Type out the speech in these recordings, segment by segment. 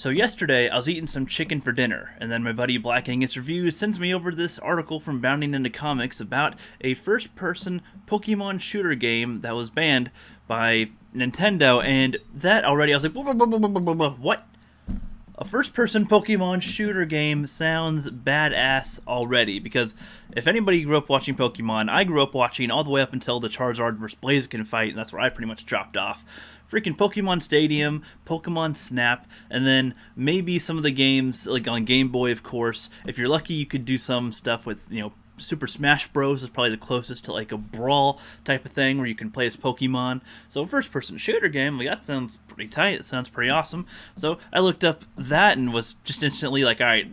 So yesterday, I was eating some chicken for dinner, and then my buddy Black Angus Reviews sends me over this article from Bounding Into Comics about a first-person Pokemon shooter game that was banned by Nintendo, and that already, I was like, what? A first-person Pokemon shooter game sounds badass already, because if anybody grew up watching Pokemon, I grew up watching all the way up until the Charizard vs. Blaziken fight, and that's where I pretty much dropped off. Freaking Pokemon Stadium, Pokemon Snap, and then maybe some of the games, like on Game Boy, of course. If you're lucky, you could do some stuff with, Super Smash Bros. Is probably the closest to like a brawl type of thing where you can play as Pokemon. So a first-person shooter game, like, that sounds pretty tight. It sounds pretty awesome. So I looked up that and was just instantly like, all right,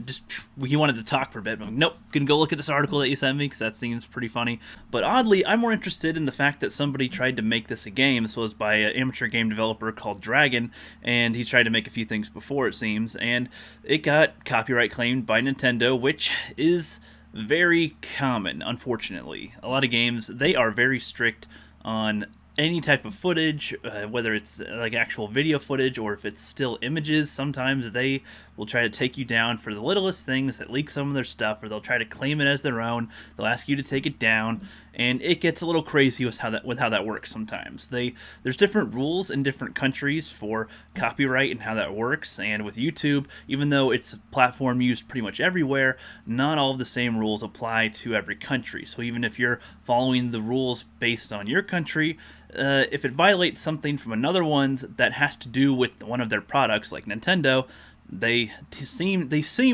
he wanted to talk for a bit. I'm like, nope, gonna go look at this article that you sent me because that seems pretty funny. But oddly, I'm more interested in the fact that somebody tried to make this a game. This was by an amateur game developer called Dragon, and he's tried to make a few things before, it seems, and it got copyright claimed by Nintendo, which is very common, unfortunately. A lot of games, they are very strict on any type of footage, whether it's like actual video footage or if it's still images. Sometimes they will try to take you down for the littlest things that leak some of their stuff, or they'll try to claim it as their own. They'll ask you to take it down, and it gets a little crazy with how that works sometimes. There's different rules in different countries for copyright and how that works, and with YouTube, even though it's a platform used pretty much everywhere, not all of the same rules apply to every country. So even if you're following the rules based on your country, if it violates something from another one that has to do with one of their products, like Nintendo, they seem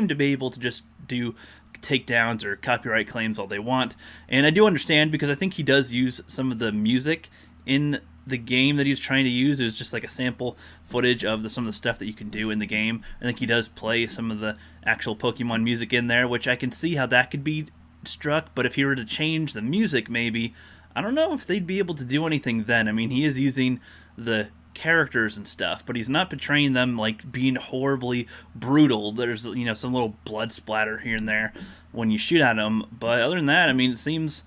to be able to just do takedowns or copyright claims all they want. And I do understand, because I think he does use some of the music in the game that he was trying to use. It was just like a sample footage of some of the stuff that you can do in the game. I think he does play some of the actual Pokemon music in there, which I can see how that could be struck. But if he were to change the music, maybe, I don't know if they'd be able to do anything then. I mean, he is using the characters and stuff, but he's not portraying them like being horribly brutal. There's, some little blood splatter here and there when you shoot at them, but other than that, I mean, it seems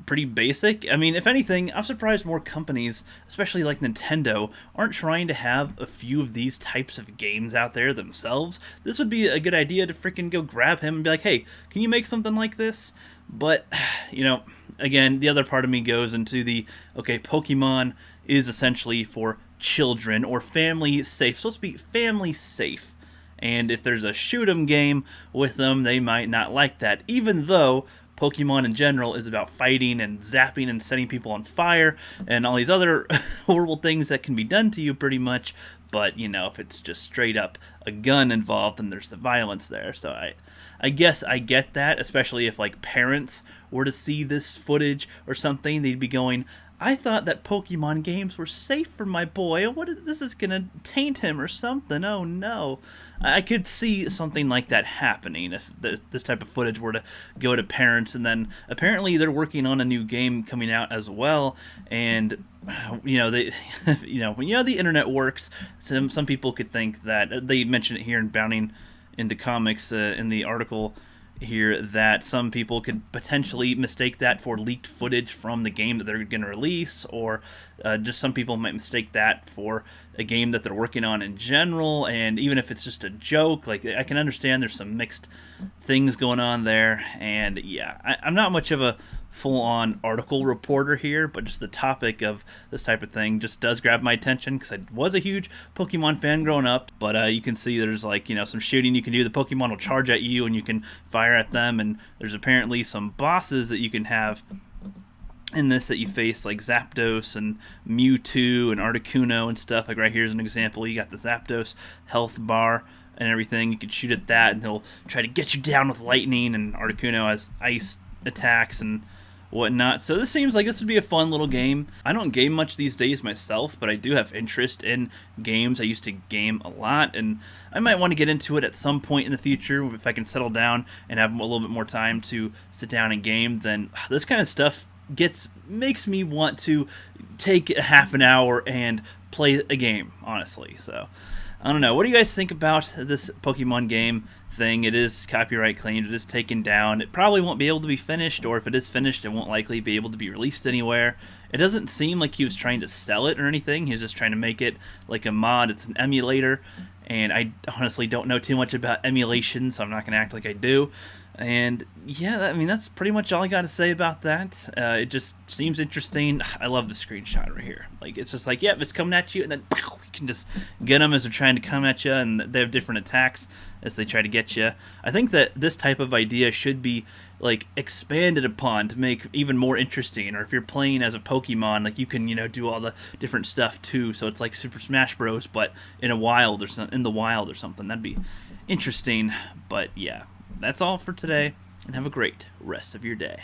pretty basic. I mean, if anything, I'm surprised more companies, especially like Nintendo, aren't trying to have a few of these types of games out there themselves. This would be a good idea to freaking go grab him and be like, hey, can you make something like this? But, again, the other part of me goes into okay, Pokemon is essentially for children or family safe. So let's be family safe. And if there's a shoot 'em game with them, they might not like that, even though Pokemon in general is about fighting and zapping and setting people on fire and all these other horrible things that can be done to you pretty much. But, if it's just straight up a gun involved, then there's the violence there. So I guess I get that, especially if like parents were to see this footage or something, they'd be going, I thought that Pokemon games were safe for my boy. This is gonna taint him or something. Oh no. I could see something like that happening if this type of footage were to go to parents, and then apparently they're working on a new game coming out as well. And they, when the internet works, some people could think that they mentioned it here in Bounding Into Comics in the article here, that some people could potentially mistake that for leaked footage from the game that they're going to release, or just some people might mistake that for a game that they're working on in general. And even if it's just a joke, like, I can understand there's some mixed things going on there. And yeah, I'm not much of a full-on article reporter here, but just the topic of this type of thing just does grab my attention, because I was a huge Pokemon fan growing up. But you can see there's like, some shooting you can do. The Pokemon will charge at you and you can fire at them, and there's apparently some bosses that you can have in this that you face, like Zapdos and Mewtwo and Articuno and stuff. Like right here's an example. You got the Zapdos health bar and everything. You can shoot at that and he'll try to get you down with lightning, and Articuno has ice attacks and whatnot. So this seems like this would be a fun little game. I don't game much these days myself, but I do have interest in games. I used to game a lot, and I might want to get into it at some point in the future if I can settle down and have a little bit more time to sit down and game. Then this kind of stuff makes me want to take a half an hour and play a game, honestly. So I don't know. What do you guys think about this Pokemon game thing? It is copyright claimed. It is taken down. It probably won't be able to be finished, or if it is finished, it won't likely be able to be released anywhere. It doesn't seem like he was trying to sell it or anything. He was just trying to make it like a mod. It's an emulator, and I honestly don't know too much about emulation, so I'm not going to act like I do. And yeah, I mean, that's pretty much all I got to say about that. It just seems interesting. I love the screenshot right here. Like, it's just like, yep, it's coming at you, and then you can just get them as they're trying to come at you, and they have different attacks as they try to get you. I think that this type of idea should be, like, expanded upon to make even more interesting. Or if you're playing as a Pokemon, like, you can, you know, do all the different stuff too. So it's like Super Smash Bros, but in the wild or something. That'd be interesting. But yeah, that's all for today, and have a great rest of your day.